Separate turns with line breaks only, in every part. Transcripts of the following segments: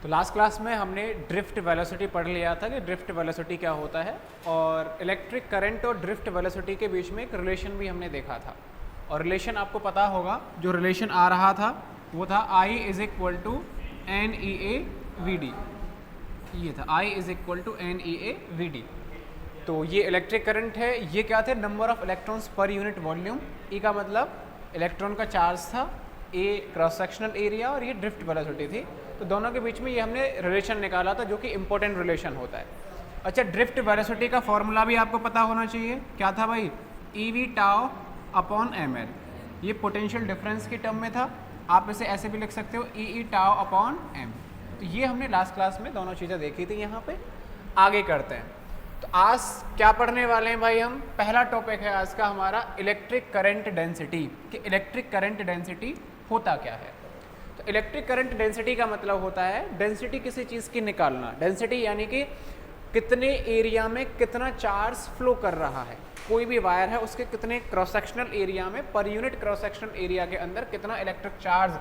तो last class में हमने ड्रिफ्ट वेलोसिटी पढ़ लिया था कि ड्रिफ्ट वेलोसिटी क्या होता है, और इलेक्ट्रिक करंट और ड्रिफ्ट वेलोसिटी के बीच में एक रिलेशन भी हमने देखा था। और रिलेशन आपको पता होगा, जो रिलेशन आ रहा था वो था I is equal to n E A we d. ये था I is equal to n E A we d. तो ये इलेक्ट्रिक करंट है, ये क्या थे, number of electrons per unit volume. E का मतलब इलेक्ट्रॉन का चार्ज था, ए क्रॉस सेक्शनल एरिया, और ये ड्रिफ्ट वेलोसिटी थी। तो दोनों के बीच में ये हमने रिलेशन निकाला था, जो कि इंपॉर्टेंट रिलेशन होता है। अच्छा, ड्रिफ्ट वेलोसिटी का फॉर्मूला भी आपको पता होना चाहिए। क्या था भाई? E V tau upon M L. ये पोटेंशियल डिफरेंस की टर्म में था। आप इसे ऐसे भी लिख सकते हो, E E tau upon M. तो ये हमने लास्ट क्लास में दोनों चीज़ें देखी थी। यहाँ पे आगे करते हैं। तो आज क्या पढ़ने वाले हैं भाई हम? पहला टॉपिक है आज का हमारा इलेक्ट्रिक करंट डेंसिटी, कि इलेक्ट्रिक करंट डेंसिटी होता क्या है। तो इलेक्ट्रिक करंट डेंसिटी का मतलब होता है डेंसिटी किसी चीज़ की निकालना। डेंसिटी यानी कि कितने एरिया में कितना चार्ज फ्लो कर रहा है। कोई भी वायर है, उसके कितने क्रॉस सेक्शनल एरिया में, पर यूनिट क्रॉस सेक्शनल एरिया के अंदर कितना इलेक्ट्रिक चार्ज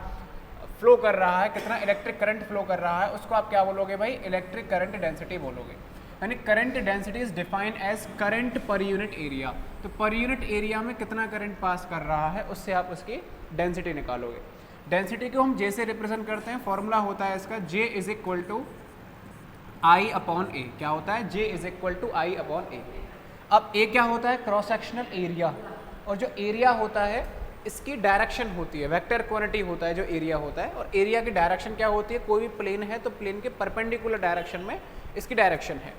फ्लो कर रहा है, कितना इलेक्ट्रिक करंट फ्लो कर रहा है, उसको आप क्या बोलोगे भाई? इलेक्ट्रिक करंट डेंसिटी बोलोगे। यानी current density is defined as current per unit area. तो पर यूनिट एरिया में कितना करंट पास कर रहा है, उससे आप उसकी डेंसिटी निकालोगे। डेंसिटी को हम J से रिप्रेजेंट करते हैं। फॉर्मूला होता है इसका J is equal to I upon A. क्या होता है? J is equal to I upon A. अब A क्या होता है? Cross sectional area. और जो एरिया होता है इसकी डायरेक्शन होती है, वेक्टर क्वांटिटी होता है जो एरिया होता है। और एरिया की डायरेक्शन क्या होती है? कोई भी प्लेन है तो प्लेन के परपेंडिकुलर डायरेक्शन में इसकी डायरेक्शन है।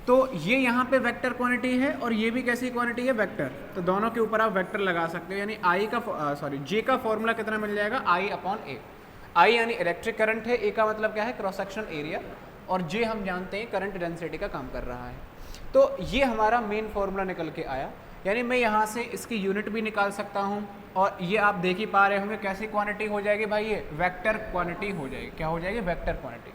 तो ये यहाँ पे वेक्टर क्वांटिटी है, और ये भी कैसी क्वांटिटी है? वेक्टर। तो दोनों के ऊपर आप वेक्टर लगा सकते हो। यानी J का फॉर्मूला कितना मिल जाएगा? I upon A. I यानी इलेक्ट्रिक करंट है, A का मतलब क्या है? क्रॉस सेक्शनल एरिया, और J हम जानते हैं करंट डेंसिटी का काम कर रहा है। तो ये हमारा मेन फॉर्मूला निकल के आया। यानी मैं यहाँ से इसकी यूनिट भी निकाल सकता हूँ, और ये आप देख ही पा रहे होंगे कैसी क्वांटिटी हो जाएगी भाई? ये वेक्टर क्वांटिटी हो जाएगी। क्या हो जाएगी? Vector quantity.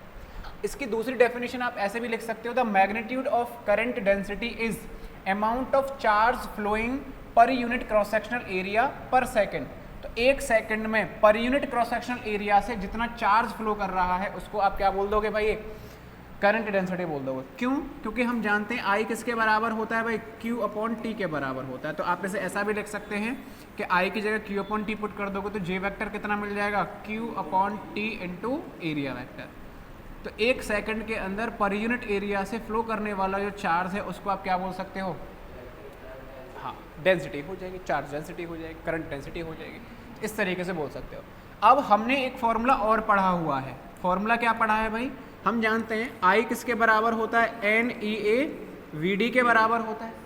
इसकी दूसरी डेफिनेशन आप ऐसे भी लिख सकते हो, the magnitude of current density is amount of charge flowing per unit cross sectional area per second. तो एक सेकंड में पर यूनिट क्रॉस सेक्शनल एरिया से जितना चार्ज फ्लो कर रहा है उसको आप क्या बोल दोगे भाई? करंट डेंसिटी बोल दोगे। क्यों? क्योंकि हम जानते हैं I किसके बराबर होता है भाई? Q अपॉन T के बराबर होता है। तो आप इसे ऐसा भी लिख सकते हैं कि I की जगह Q अपॉन T पुट कर दोगे तो J वेक्टर कितना मिल जाएगा? Q upon T into area vector. तो एक सेकंड के अंदर पर यूनिट एरिया से फ्लो करने वाला जो चार्ज है उसको आप क्या बोल सकते हो? हाँ, डेंसिटी हो जाएगी, चार्ज डेंसिटी हो जाएगी, करंट डेंसिटी हो जाएगी। इस तरीके से बोल सकते हो। अब हमने एक फॉर्मूला और पढ़ा हुआ है। फॉर्मूला क्या पढ़ा है भाई? हम जानते हैं I किसके बराबर होता है? N E A we D के बराबर होता है।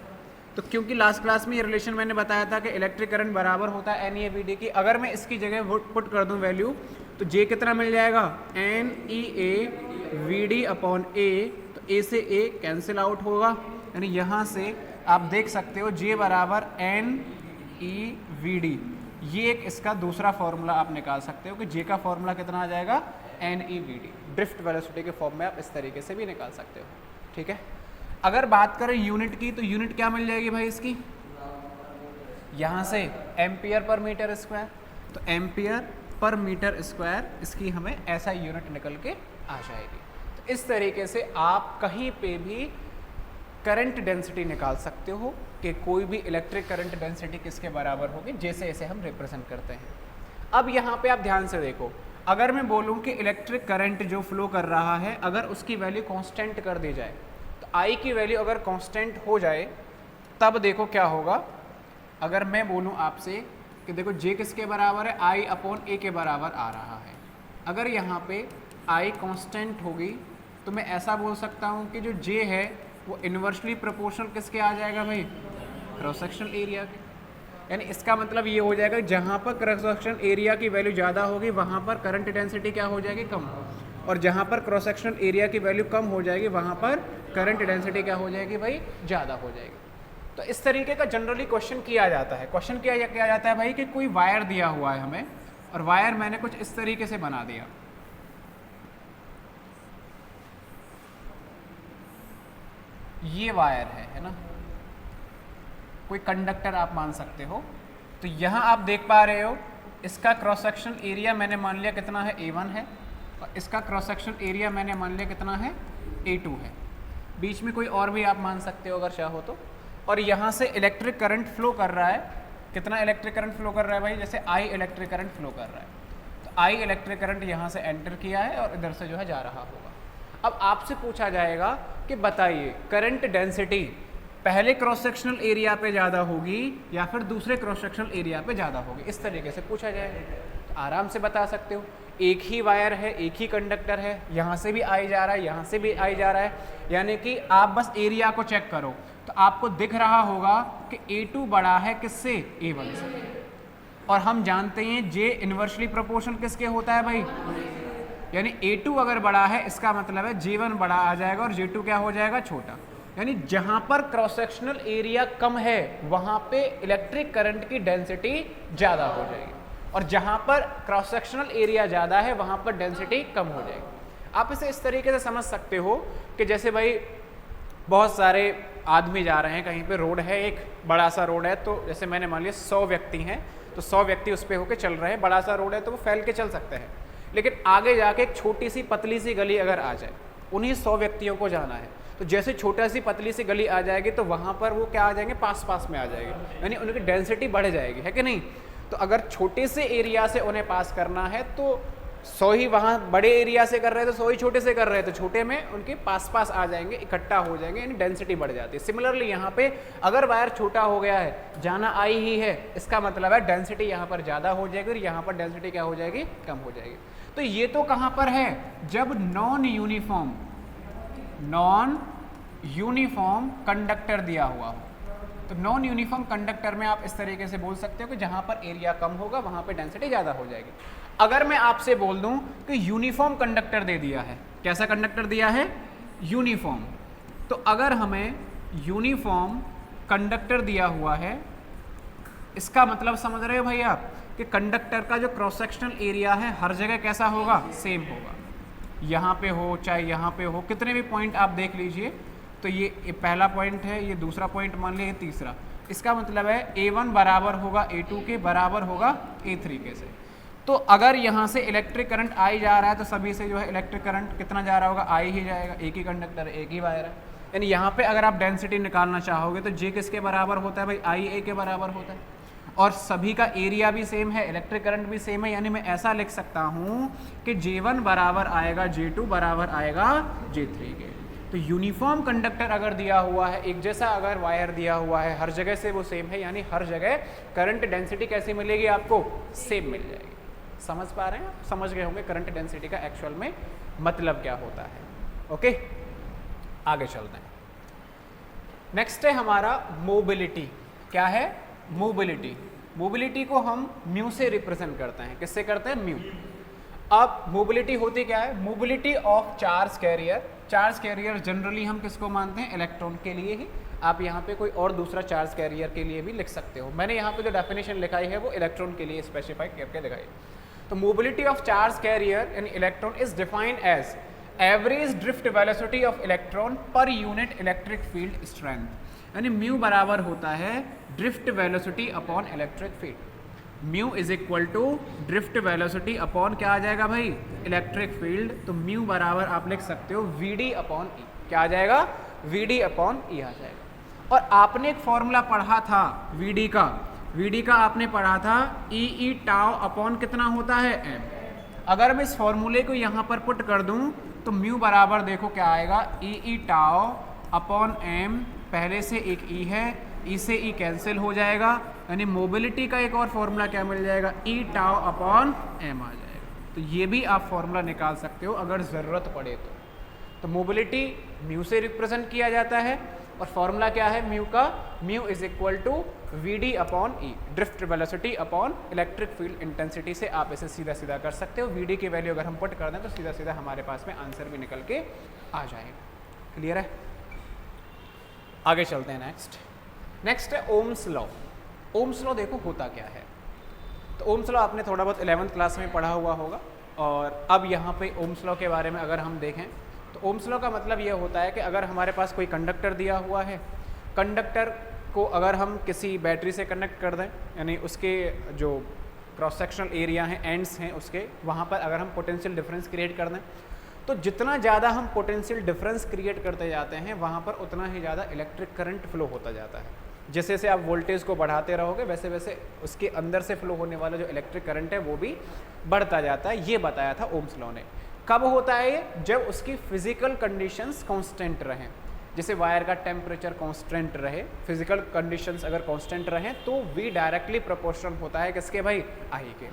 तो क्योंकि लास्ट क्लास में ये रिलेशन मैंने बताया था कि इलेक्ट्रिक करंट बराबर होता है N E A we D की। अगर मैं इसकी जगह पुट कर दूं वैल्यू, तो J कितना मिल जाएगा? N E A we d upon A. तो A से A कैंसिल आउट होगा, यानी यहाँ से आप देख सकते हो J बराबर एन ई वी डी। ये एक इसका दूसरा फॉर्मूला आप निकाल सकते हो कि J का फॉर्मूला कितना आ जाएगा? N E V D. Drift velocity के फॉर्म में आप इस तरीके से भी निकाल सकते हो। ठीक है। अगर बात करें यूनिट की, तो यूनिट क्या मिल जाएगी भाई इसकी? यहाँ से एम्पियर पर मीटर स्क्वायर। तो एम्पियर पर मीटर स्क्वायर इसकी हमें ऐसा यूनिट निकल के आ जाएगी। तो इस तरीके से आप कहीं पे भी करंट डेंसिटी निकाल सकते हो कि कोई भी इलेक्ट्रिक करंट डेंसिटी किसके बराबर होगी, जैसे इसे हम रिप्रेजेंट करते हैं। अब यहाँ पे आप ध्यान से देखो, अगर मैं बोलूँ कि इलेक्ट्रिक करंट जो फ्लो कर रहा है अगर उसकी वैल्यू कांस्टेंट कर दी जाए, तो I की वैल्यू अगर कांस्टेंट हो जाए तब देखो क्या होगा। अगर मैं बोलूँ आपसे कि देखो J किसके बराबर है? I अपॉन A के बराबर आ रहा है। अगर यहाँ पे I कांस्टेंट होगी तो मैं ऐसा बोल सकता हूँ कि जो J है वो इन्वर्सली प्रोपोर्शनल किसके आ जाएगा भाई? क्रॉस सेक्शनल एरिया के। यानी इसका मतलब ये हो जाएगा, जहाँ पर क्रॉस सेक्शनल एरिया की वैल्यू ज़्यादा होगी वहाँ पर करंट डेंसिटी क्या हो जाएगी? कम। और जहाँ पर क्रॉस सेक्शनल एरिया की वैल्यू कम हो जाएगी वहाँ पर करंट डेंसिटी क्या हो जाएगी भाई? ज़्यादा हो जाएगी। तो इस तरीके का जनरली क्वेश्चन किया जाता है। क्वेश्चन क्या जाता है भाई कि कोई वायर दिया हुआ है हमें, और वायर मैंने कुछ इस तरीके से बना दिया। ये वायर है ना, कोई कंडक्टर आप मान सकते हो। तो यहाँ आप देख पा रहे हो इसका क्रॉस सेक्शनल एरिया मैंने मान लिया कितना है? A1 है। और इसका क्रॉस सेक्शन एरिया मैंने मान लिया कितना है, A2 है। बीच में कोई और भी आप मान सकते हो अगर चाहो तो। और यहाँ से इलेक्ट्रिक करंट फ्लो कर रहा है, कितना इलेक्ट्रिक करंट फ्लो कर रहा है भाई, जैसे I इलेक्ट्रिक करंट फ्लो कर रहा है, तो I इलेक्ट्रिक करंट यहाँ से एंटर किया है और इधर से जो है जा रहा होगा। अब आपसे पूछा जाएगा कि बताइए करंट डेंसिटी पहले क्रॉस सेक्शनल एरिया पे ज़्यादा होगी या फिर दूसरे क्रॉस सेक्शनल एरिया पे ज़्यादा होगी, इस तरीके से पूछा जाएगा। तो आराम से बता सकते हो, एक ही वायर है, एक ही कंडक्टर है, यहाँ से भी आई जा रहा है, यहाँ से भी आई जा रहा है, यानी कि आप बस एरिया को चेक करो तो आपको दिख रहा होगा कि A2 बड़ा है किससे, A1 से। और हम जानते हैं J इन्वर्सली प्रोपोर्शनल किसके होता है भाई, यानी A2 अगर बड़ा है इसका मतलब है J1 बड़ा आ जाएगा और J2 क्या हो जाएगा, छोटा। यानी जहां पर क्रॉस सेक्शनल एरिया कम है वहां पे इलेक्ट्रिक करंट की डेंसिटी ज़्यादा हो जाएगी, और जहां पर क्रॉस सेक्शनल एरिया ज़्यादा है वहां पर डेंसिटी कम हो जाएगी। आप इसे इस तरीके से समझ सकते हो कि जैसे भाई बहुत सारे आदमी जा रहे हैं कहीं पे, रोड है, एक बड़ा सा रोड है, तो जैसे मैंने मान लिया 100 व्यक्ति हैं, तो 100 व्यक्ति उस पर होकर चल रहे हैं, बड़ा सा रोड है तो वो फैल के चल सकते हैं। लेकिन आगे जाके एक छोटी सी पतली सी गली अगर आ जाए, उन्हीं 100 व्यक्तियों को जाना है, तो जैसे छोटा सी पतली सी गली आ जाएगी तो वहाँ पर वो क्या आ जाएंगे, पास पास में आ जाएंगे, यानी उनकी डेंसिटी बढ़ जाएगी, है कि नहीं। तो अगर छोटे से एरिया से उन्हें पास करना है तो 100 ही वहाँ बड़े एरिया से कर रहे हैं तो 100 ही छोटे से कर रहे हैं, तो छोटे में उनके पास पास आ जाएंगे, इकट्ठा हो जाएंगे, यानी डेंसिटी बढ़ जाती है। सिमिलरली यहाँ पे अगर वायर छोटा हो गया है, जाना आई ही है, इसका मतलब है डेंसिटी यहाँ पर ज़्यादा हो जाएगी और यहाँ पर डेंसिटी क्या हो जाएगी, कम हो जाएगी। तो ये तो कहाँ पर है, जब नॉन यूनिफॉर्म कंडक्टर दिया हुआ हो। तो नॉन यूनिफॉर्म कंडक्टर में आप इस तरीके से बोल सकते हो कि जहां पर एरिया कम होगा वहां पे डेंसिटी ज़्यादा हो जाएगी। अगर मैं आपसे बोल दूं कि यूनिफॉर्म कंडक्टर दे दिया है, कैसा कंडक्टर दिया है, यूनिफॉर्म, तो अगर हमें यूनिफॉर्म कंडक्टर दिया हुआ है, इसका मतलब समझ रहे हो भाई आप कि कंडक्टर का जो क्रॉस सेक्शनल एरिया है हर जगह कैसा होगा, सेम होगा। यहाँ पे हो चाहे यहाँ पे हो, कितने भी पॉइंट आप देख लीजिए, तो ये पहला पॉइंट है, ये दूसरा पॉइंट मान लिया, ये तीसरा, इसका मतलब है A1 बराबर होगा A2 के, बराबर होगा A3 के से। तो अगर यहाँ से इलेक्ट्रिक करंट आई जा रहा है तो सभी से जो है इलेक्ट्रिक करंट कितना जा रहा होगा, आई ही जाएगा, एक ही कंडक्टर है, एक ही वायर है। यानी यहाँ पे अगर आप डेंसिटी निकालना चाहोगे तो J किसके बराबर होता है भाई, IA के बराबर होता है, और सभी का एरिया भी सेम है, इलेक्ट्रिक करंट भी सेम है। यानी मैं ऐसा लिख सकता हूँ कि J1 बराबर आएगा J2 बराबर आएगा J3 के। तो यूनिफॉर्म कंडक्टर अगर दिया हुआ है, एक जैसा अगर वायर दिया हुआ है, हर जगह से वो सेम है, यानी हर जगह करंट डेंसिटी कैसी मिलेगी आपको, सेम मिल जाएगी। समझ पा रहे हैं आप, समझ गए होंगे करंट डेंसिटी का एक्चुअल में मतलब क्या होता है। ओके, आगे चलते हैं। नेक्स्ट है हमारा मोबिलिटी। क्या है, मोबिलिटी। मोबिलिटी को हम म्यू से रिप्रेजेंट करते हैं, किससे करते हैं, म्यू। अब मोबिलिटी होती क्या है, mobility of charge career. Charge carrier generally हम किसको मानते हैं, इलेक्ट्रॉन के लिए ही। आप यहाँ पे कोई और दूसरा चार्ज कैरियर के लिए भी लिख सकते हो, मैंने यहाँ पे जो डेफिनेशन लिखाई है वो इलेक्ट्रॉन के लिए स्पेसिफाई करके लिखाई। तो mobility of charge carrier in electron is defined as average drift velocity of electron per unit electric field strength. यानी म्यू बराबर होता है drift velocity upon electric field. Mu is equal to drift velocity upon क्या आ जाएगा भाई, electric field. तो mu बराबर आप लिख सकते हो VD अपॉन ई। क्या आ जाएगा, VD अपॉन ई आ जाएगा। और आपने एक फॉर्मूला पढ़ा था VD का आपने पढ़ा था ई टाउ अपॉन कितना होता है, m। अगर मैं इस फॉर्मूले को यहाँ पर पुट कर दूँ तो म्यू बराबर देखो क्या आएगा, ई टाउ अपॉन m। पहले से एक ई है, ई से ई कैंसिल हो जाएगा, यानी मोबिलिटी का एक और फॉर्मूला क्या मिल जाएगा, ई टाउ अपॉन m आ जाएगा। तो ये भी आप फॉर्मूला निकाल सकते हो अगर ज़रूरत पड़े तो मोबिलिटी म्यू से रिप्रेजेंट किया जाता है, और फॉर्मूला क्या है म्यू का, mu is equal to VD upon E, drift velocity upon electric field intensity से आप इसे सीधा सीधा कर सकते हो। VD की वैल्यू अगर हम पुट कर दें तो सीधा सीधा हमारे पास में आंसर भी निकल के आ जाएगा। क्लियर है, आगे चलते हैं। नेक्स्ट है ओम्स लॉ। ओम्स लॉ देखो होता क्या है, तो ओम्स लॉ आपने थोड़ा बहुत 11th क्लास में पढ़ा हुआ होगा। और अब यहाँ पे ओम्स लॉ के बारे में अगर हम देखें तो ओम्स लॉ का मतलब ये होता है कि अगर हमारे पास कोई कंडक्टर दिया हुआ है, कंडक्टर को अगर हम किसी बैटरी से कनेक्ट कर दें, यानी उसके जो क्रॉस सेक्शनल एरिया है, एंड्स हैं उसके, वहाँ पर अगर हम पोटेंशियल डिफरेंस क्रिएट कर दें तो जितना ज़्यादा हम पोटेंशियल डिफरेंस क्रिएट करते जाते हैं वहाँ पर उतना ही ज़्यादा इलेक्ट्रिक करंट फ्लो होता जाता है। जैसे जैसे आप वोल्टेज को बढ़ाते रहोगे वैसे वैसे उसके अंदर से फ्लो होने वाला जो इलेक्ट्रिक करंट है वो भी बढ़ता जाता है। ये बताया था ओम्स लॉ ने। कब होता है ये? जब उसकी फिजिकल कंडीशंस कांस्टेंट रहें, जैसे वायर का टेम्परेचर कांस्टेंट रहे, फिजिकल कंडीशंस अगर कांस्टेंट रहें तो V डायरेक्टली प्रोपोर्शनल होता है किसके भाई? I के।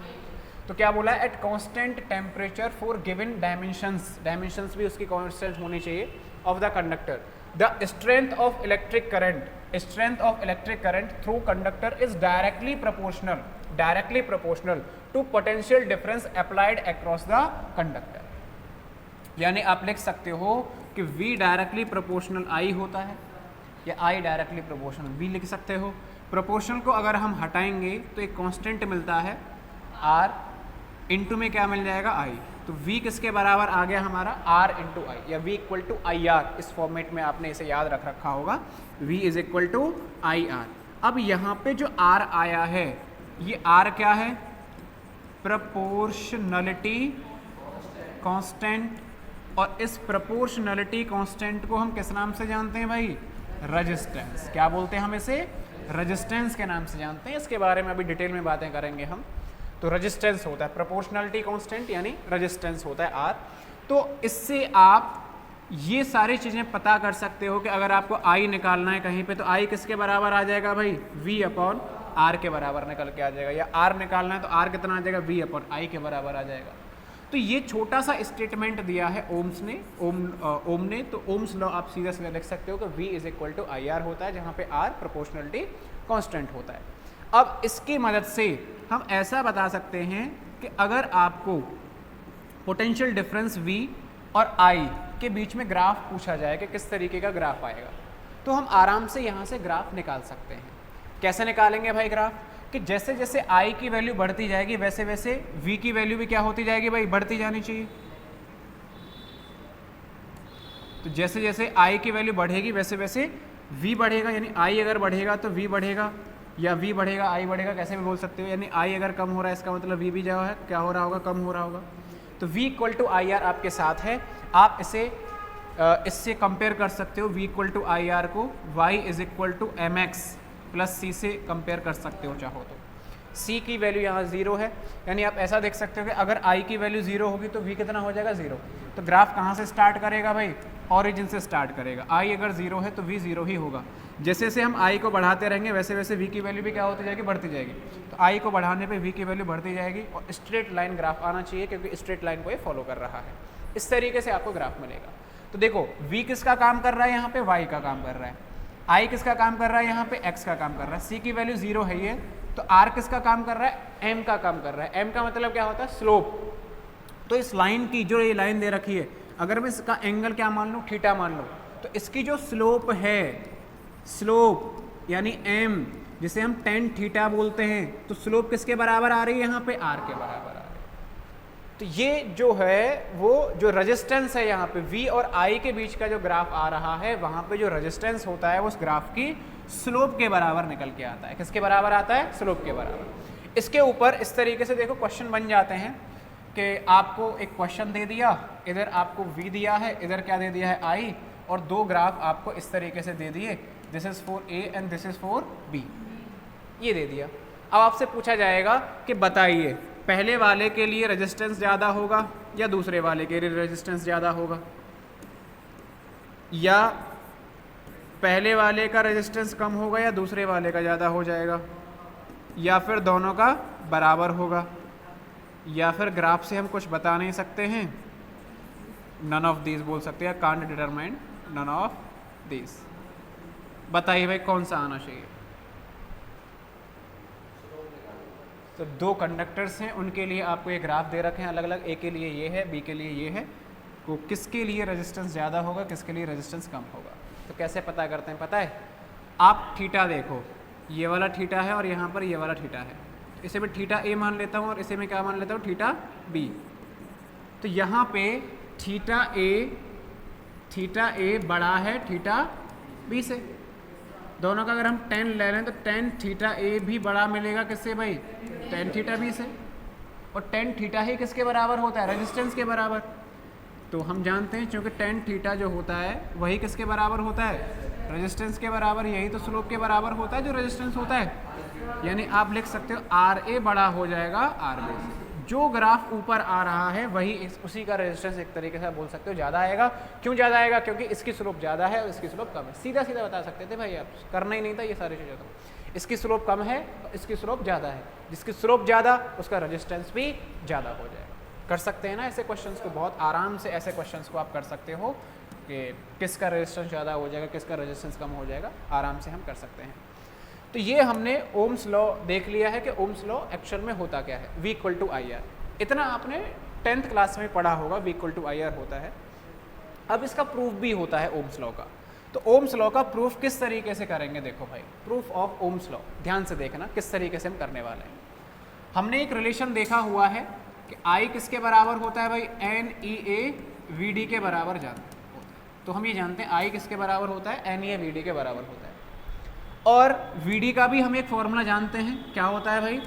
तो क्या बोला? At constant temperature for given dimensions, dimensions भी उसकी कांस्टेंट होनी चाहिए, of the conductor the strength of electric current, strength of electric current through conductor is directly proportional to potential difference applied across the conductor. यानी आप लिख सकते हो कि V डायरेक्टली प्रोपोर्शनल I होता है या I डायरेक्टली प्रोपोर्शनल V लिख सकते हो। प्रोपोर्शनल को अगर हम हटाएंगे तो एक कांस्टेंट मिलता है R, इनटू में क्या मिल जाएगा? I। तो V किसके बराबर आ गया हमारा? R इंटू I, या V इक्वल टू IR। इस फॉर्मेट में आपने इसे याद रख रखा होगा, V is equal to IR। अब यहाँ पे जो R आया है ये R क्या है? Proportionality constant. और इस प्रोपोर्शनलिटी कांस्टेंट को हम किस नाम से जानते हैं भाई? रेजिस्टेंस। क्या बोलते हैं हम इसे? रेजिस्टेंस के नाम से जानते हैं। इसके बारे में अभी डिटेल में बातें करेंगे हम। तो रेजिस्टेंस होता है प्रोपोर्शनलिटी कांस्टेंट, यानी रेजिस्टेंस होता है R। तो इससे आप ये सारी चीज़ें पता कर सकते हो कि अगर आपको I निकालना है कहीं पे तो I किसके बराबर आ जाएगा भाई? V अपॉन R के बराबर निकल के आ जाएगा। या R निकालना है तो R कितना आ जाएगा? V अपॉन I के बराबर आ जाएगा। तो ये छोटा सा स्टेटमेंट दिया है ओम्स ने, ओम ने। तो ओम्स लॉ आप सीधा सीधा लिख सकते हो कि V is equal to IR होता है, जहाँ पे R प्रोपोर्शनलिटी कांस्टेंट होता है। अब इसकी मदद से हम ऐसा बता सकते हैं कि अगर आपको पोटेंशियल डिफरेंस V और I के बीच में ग्राफ पूछा जाए कि किस तरीके का ग्राफ आएगा, तो हम आराम से यहाँ से ग्राफ निकाल सकते हैं। कैसे निकालेंगे भाई ग्राफ? कि जैसे जैसे I की वैल्यू बढ़ती जाएगी वैसे वैसे V की वैल्यू भी क्या होती जाएगी भाई? बढ़ती जानी चाहिए। तो जैसे जैसे I की वैल्यू बढ़ेगी वैसे वैसे V बढ़ेगा, यानी I अगर बढ़ेगा तो V बढ़ेगा, या V बढ़ेगा I बढ़ेगा, कैसे भी बोल सकते हो। यानी I अगर कम हो रहा है इसका मतलब V भी जो है क्या हो रहा होगा? कम हो रहा होगा। तो V इक्वल टू IR आपके साथ है। आप इसे इससे कंपेयर कर सकते हो। V इक्वल टू IR को Y is equal to MX plus C से कंपेयर कर सकते हो चाहो तो। C की वैल्यू यहाँ 0 है, यानी आप ऐसा देख सकते हो कि अगर I की वैल्यू 0 होगी तो V कितना हो जाएगा? 0। तो ग्राफ कहाँ से स्टार्ट करेगा भाई? ऑरिजिन से स्टार्ट करेगा। I अगर 0 है तो V 0 ही होगा। जैसे जैसे हम I को बढ़ाते रहेंगे वैसे वैसे V की वैल्यू भी क्या होती जाएगी? बढ़ती जाएगी। तो I को बढ़ाने पे V की वैल्यू बढ़ती जाएगी और स्ट्रेट लाइन ग्राफ आना चाहिए, क्योंकि स्ट्रेट लाइन को ये फॉलो कर रहा है। इस तरीके से आपको ग्राफ मिलेगा। तो देखो V किसका काम कर रहा है? यहाँ पे Y का काम कर रहा है। I किसका काम कर रहा है? यहाँ पे X का काम कर रहा है। C की वैल्यू 0 है ये, तो R किसका काम कर रहा है? M का काम कर रहा है। M का मतलब क्या होता है? स्लोप। तो इस लाइन की जो ये लाइन दे रखी है, अगर मैं इसका एंगल क्या मान लूँ? थीटा मान लूँ, तो इसकी जो स्लोप है, स्लोप यानी M, जिसे हम tan थीटा बोलते हैं, तो स्लोप किसके बराबर आ रही है? यहाँ पे R के बराबर आ रही है। तो ये जो है वो जो रेजिस्टेंस है यहाँ पे V और I के बीच का जो ग्राफ आ रहा है, वहाँ पे जो रेजिस्टेंस होता है वो उस ग्राफ की स्लोप के बराबर निकल के आता है। किसके बराबर आता है? स्लोप के बराबर। इसके ऊपर इस तरीके से देखो क्वेश्चन बन जाते हैं कि आपको एक क्वेश्चन दे दिया, इधर आपको V दिया है, इधर क्या दे दिया है? I, और दो ग्राफ आपको इस तरीके से दे दिए, this is for A and this is for B, ये दे दिया। अब आपसे पूछा जाएगा कि बताइए पहले वाले के लिए रेजिस्टेंस ज़्यादा होगा या दूसरे वाले के लिए रेजिस्टेंस ज़्यादा होगा, या पहले वाले का रेजिस्टेंस कम होगा या दूसरे वाले का ज़्यादा हो जाएगा, या फिर दोनों का बराबर होगा, या फिर ग्राफ से हम कुछ बता नहीं सकते हैं, नन ऑफ दीज बोल सकते हैं, can't determine none of these. बताइए भाई कौन सा आना चाहिए? तो दो कंडक्टर्स हैं, उनके लिए आपको ये ग्राफ दे रखे हैं अलग अलग, ए के लिए ये है, बी के लिए ये है। तो किसके लिए रेजिस्टेंस ज़्यादा होगा, किसके लिए रेजिस्टेंस कम होगा? तो कैसे पता करते हैं पता है? आप थीटा देखो, ये वाला थीटा है और यहाँ पर ये वाला थीटा है, इसे मैं थीटा ए मान लेता हूँ और इसे मैं क्या मान लेता हूँ? Theta B. तो यहाँ पे थीटा ए बड़ा है थीटा बी से। दोनों का अगर हम टेन ले लें तो टेन थीटा ए भी बड़ा मिलेगा किससे भाई, टेन थीटा बी से, और टेन थीटा ही किसके बराबर होता है, रेजिस्टेंस के बराबर। तो हम जानते हैं क्योंकि टेन थीटा जो होता है वही किसके बराबर होता है, रेजिस्टेंस के बराबर, यही तो स्लोप के बराबर होता है जो रेजिस्टेंस होता है। यानी आप लिख सकते हो आर ए बड़ा हो जाएगा आर बी से। जो ग्राफ ऊपर आ रहा है वही उसी का रेजिस्टेंस एक तरीके से बोल सकते हो ज़्यादा आएगा। क्यों ज़्यादा आएगा, क्योंकि इसकी स्लोप ज़्यादा है और इसकी स्लोप कम है। सीधा सीधा बता सकते थे भाई, आप करना ही नहीं था ये सारी चीज़ें। तो इसकी स्लोप कम है और इसकी स्लोप ज़्यादा है, जिसकी स्लोप ज़्यादा उसका रेजिस्टेंस भी ज़्यादा हो जाएगा। कर सकते हैं ना ऐसे क्वेश्चंस को, बहुत आराम से ऐसे क्वेश्चंस को आप कर सकते हो कि किसका रेजिस्टेंस ज़्यादा हो जाएगा, किसका रेजिस्टेंस कम हो जाएगा, आराम से हम कर सकते हैं। तो ये हमने ओम्स लॉ देख लिया है कि ओम्स लॉ एक्चुअल में होता क्या है, V equal to I R. इतना आपने 10th क्लास में पढ़ा होगा, V equal to I R होता है। अब इसका प्रूफ भी होता है ओम्स लॉ का। तो ओम्स लॉ का प्रूफ किस तरीके से करेंगे, देखो भाई, प्रूफ ऑफ ओम्स लॉ ध्यान से देखना किस तरीके से हम करने वाले हैं। हमने एक रिलेशन देखा हुआ है कि I किसके बराबर होता है भाई, NEA VD के बराबर जानते हैं। तो हम ये जानते हैं I किसके बराबर होता है, NEA VD के बराबर होता है। और VD का भी हम एक फॉर्मूला जानते हैं, क्या होता है भाई,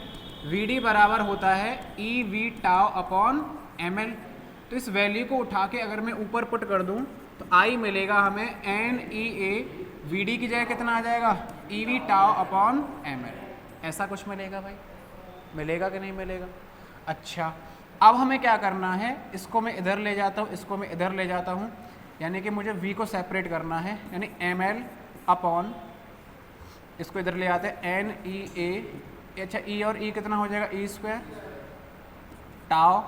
VD बराबर होता है EV टाउ अपॉन ML। तो इस वैल्यू को उठा के अगर मैं ऊपर पुट कर दूं तो I मिलेगा हमें NEA VD की जगह कितना आ जाएगा, EV टाउ अपॉन ML। ऐसा कुछ मिलेगा भाई, मिलेगा कि नहीं मिलेगा। अच्छा, अब हमें क्या करना है, इसको मैं इधर ले जाता हूँ, इसको मैं इधर ले जाता हूँ, यानी कि मुझे V को सेपरेट करना है, यानी ML अपॉन, इसको इधर ले आते हैं NEA, अच्छा E और E कितना हो जाएगा, E स्क्वायर टाउ,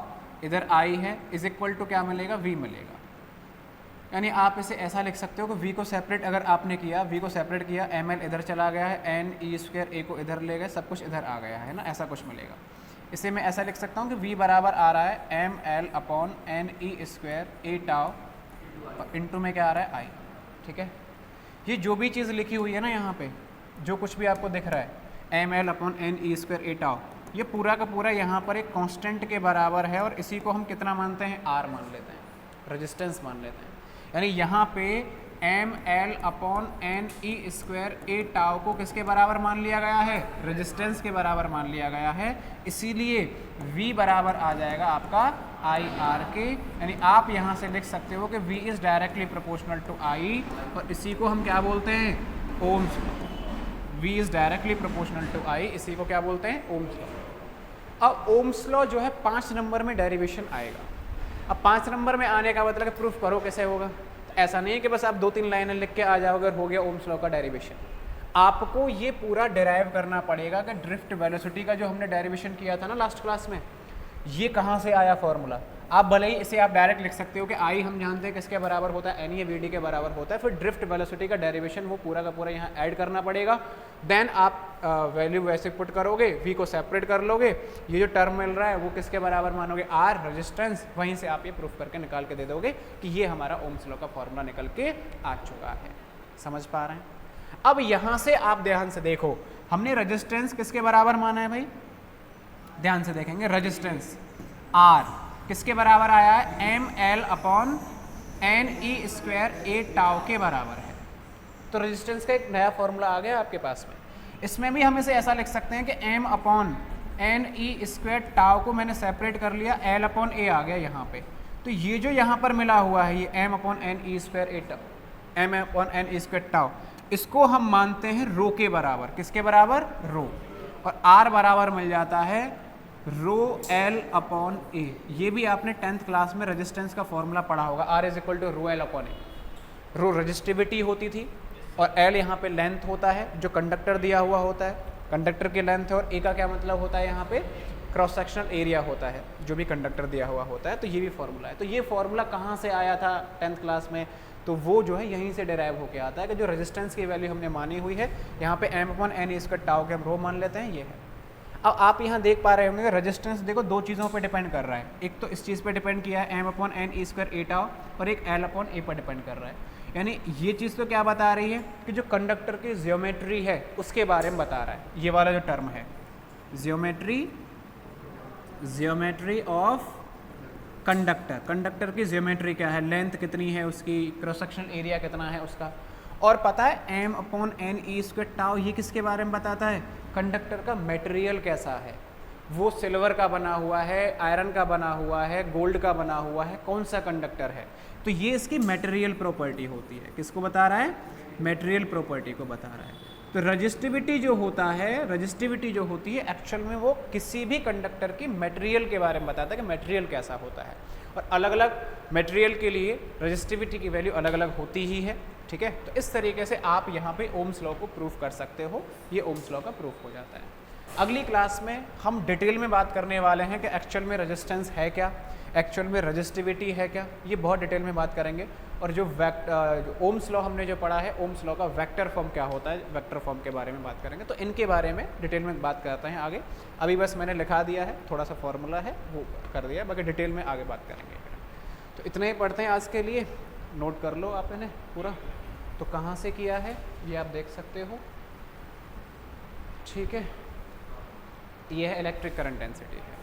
इधर I है, इज इक्वल टू क्या मिलेगा, V मिलेगा। यानी आप इसे ऐसा लिख सकते हो कि V को सेपरेट अगर आपने किया, V को सेपरेट किया, ML इधर चला गया है, NE स्क्वायर A को इधर ले गए, सब कुछ इधर आ गया है ना, ऐसा कुछ मिलेगा। इसे मैं ऐसा लिख सकता हूँ कि V बराबर आ रहा है ML upon NE square A tau, into में क्या आ रहा है I। ठीक है, ये जो भी चीज़ लिखी हुई है ना यहाँ पे, जो कुछ भी आपको दिख रहा है ML upon NE square A tau, ये पूरा का पूरा यहाँ पर एक कांस्टेंट के बराबर है और इसी को हम कितना मानते हैं, R मान लेते हैं, रेजिस्टेंस मान लेते हैं। यानी यहाँ पे ML upon NE square A tau को किसके बराबर मान लिया गया है, रेजिस्टेंस के बराबर मान लिया गया है। इसीलिए V बराबर आ जाएगा आपका IR के। यानी आप यहाँ से लिख सकते हो कि V is directly proportional to I, और इसी को हम क्या बोलते हैं, Ohm's. V is directly proportional to I, इसी को क्या बोलते हैं, ओम्स लॉ। अब ओम्स लॉ जो है 5 नंबर में डेरिवेशन आएगा। अब 5 नंबर में आने का मतलब प्रूफ करो कैसे होगा। तो ऐसा नहीं है कि बस आप 2-3 लाइनें लिख के आ जाओगे और हो गया ओम्स लॉ का डेरिवेशन। आपको ये पूरा डिराइव करना पड़ेगा कि ड्रिफ्ट वेलोसिटी का जो हमने डेरिवेशन किया था ना लास्ट क्लास में, ये कहाँ से आया फॉर्मूला। आप भले ही इसे आप डायरेक्ट लिख सकते हो कि I हम जानते हैं किसके बराबर होता है, NEA VD के बराबर होता है, फिर ड्रिफ्ट वेलोसिटी का डेरिवेशन वो पूरा का पूरा यहाँ ऐड करना पड़ेगा। देन आप वैल्यू वैसे पुट करोगे, V को सेपरेट कर लोगे, ये जो टर्म मिल रहा है वो किसके बराबर मानोगे, R रेजिस्टेंस, वहीं से आप ये प्रूफ करके निकाल के दे दोगे कि ये हमारा ओम्स लॉ का फॉर्मूला निकल के आ चुका है। समझ पा रहे हैं। अब यहाँ से आप ध्यान से देखो, हमने रेजिस्टेंस किसके बराबर माना है भाई, ध्यान से देखेंगे, रेजिस्टेंस R किसके बराबर आया है, ML upon NE square A tau के बराबर है। तो रेजिस्टेंस का एक नया फॉर्मूला आ गया आपके पास में। इसमें भी हम इसे ऐसा लिख सकते हैं कि M upon NE square tau को मैंने सेपरेट कर लिया, L अपॉन A आ गया यहाँ पे। तो ये जो यहाँ पर मिला हुआ है ये M upon NE square A tau, M upon NE square tau, इसको हम मानते हैं रो के बराबर। किसके बराबर, रो। और R बराबर मिल जाता है रो L अपॉन A। ये भी आपने 10th क्लास में रेजिस्टेंस का फॉर्मूला पढ़ा होगा, R is equal to rho L upon A। Rho resistivity होती थी और L यहाँ पे लेंथ होता है जो कंडक्टर दिया हुआ होता है, कंडक्टर की लेंथ है, और A का क्या मतलब होता है, यहाँ पे क्रॉस सेक्शनल एरिया होता है जो भी कंडक्टर दिया हुआ होता है। तो ये भी फॉर्मूला है। तो ये फॉर्मूला कहाँ से आया था 10th क्लास में, तो वो जो है यहीं से डिराइव होकर आता है कि जो रेजिस्टेंस की वैल्यू हमने मानी हुई है, यहाँ पे M upon NE square tau के हम रो मान लेते हैं, ये है। अब आप यहाँ देख पा रहे होंगे कि रेजिस्टेंस देखो दो चीज़ों पे डिपेंड कर रहा है, एक तो इस चीज़ पे डिपेंड किया है M upon NE square A tau, और एक L अपॉन A पर डिपेंड कर रहा है। यानी ये चीज़ तो क्या बता रही है कि जो कंडक्टर की जियोमेट्री है उसके बारे में बता रहा है। ये वाला जो टर्म है जियोमेट्री ऑफ कंडक्टर, कंडक्टर की जियोमेट्री क्या है, लेंथ कितनी है उसकी, क्रॉस सेक्शनल एरिया कितना है उसका। और पता है m/n/e² टाउ, ये किसके बारे में बताता है? कंडक्टर का मटेरियल कैसा है, वो सिल्वर का बना हुआ है, आयरन का बना हुआ है, गोल्ड का बना हुआ है, कौन सा कंडक्टर है। तो ये इसकी मटेरियल प्रॉपर्टी होती है। किसको बता रहा है? मटेरियल प्रॉपर्टी को बता रहा है। तो रजिस्टिविटी जो होता है, रजिस्टिविटी जो होती है एक्चुअल में वो किसी भी कंडक्टर की मटेरियल के बारे में बताता है कि मटेरियल कैसा होता है। और अलग अलग मटेरियल के लिए रजिस्टिविटी की वैल्यू अलग अलग होती ही है, ठीक है। तो इस तरीके से आप यहाँ पे ओम्स लॉ को प्रूफ कर सकते हो, ये ओम्स लॉ का प्रूफ हो जाता है। अगली क्लास में हम डिटेल में बात करने वाले हैं कि एक्चुअल में रेजिस्टेंस है क्या, एक्चुअल में रजिस्टिविटी है क्या, ये बहुत डिटेल में बात करेंगे। और जो ओम्स लॉ हमने जो पढ़ा है, ओम्स लॉ का वेक्टर फॉर्म क्या होता है, वेक्टर फॉर्म के बारे में बात करेंगे। तो इनके बारे में डिटेल में बात करते हैं आगे। अभी बस मैंने लिखा दिया है, थोड़ा सा फॉर्मूला है वो कर दिया, बाकी डिटेल में आगे बात करेंगे। तो इतने ही पढ़ते हैं आज के लिए, नोट कर लो आपने पूरा। तो कहाँ से किया है ये आप देख सकते हो, ठीक है। ये है इलेक्ट्रिक करंट डेंसिटी है।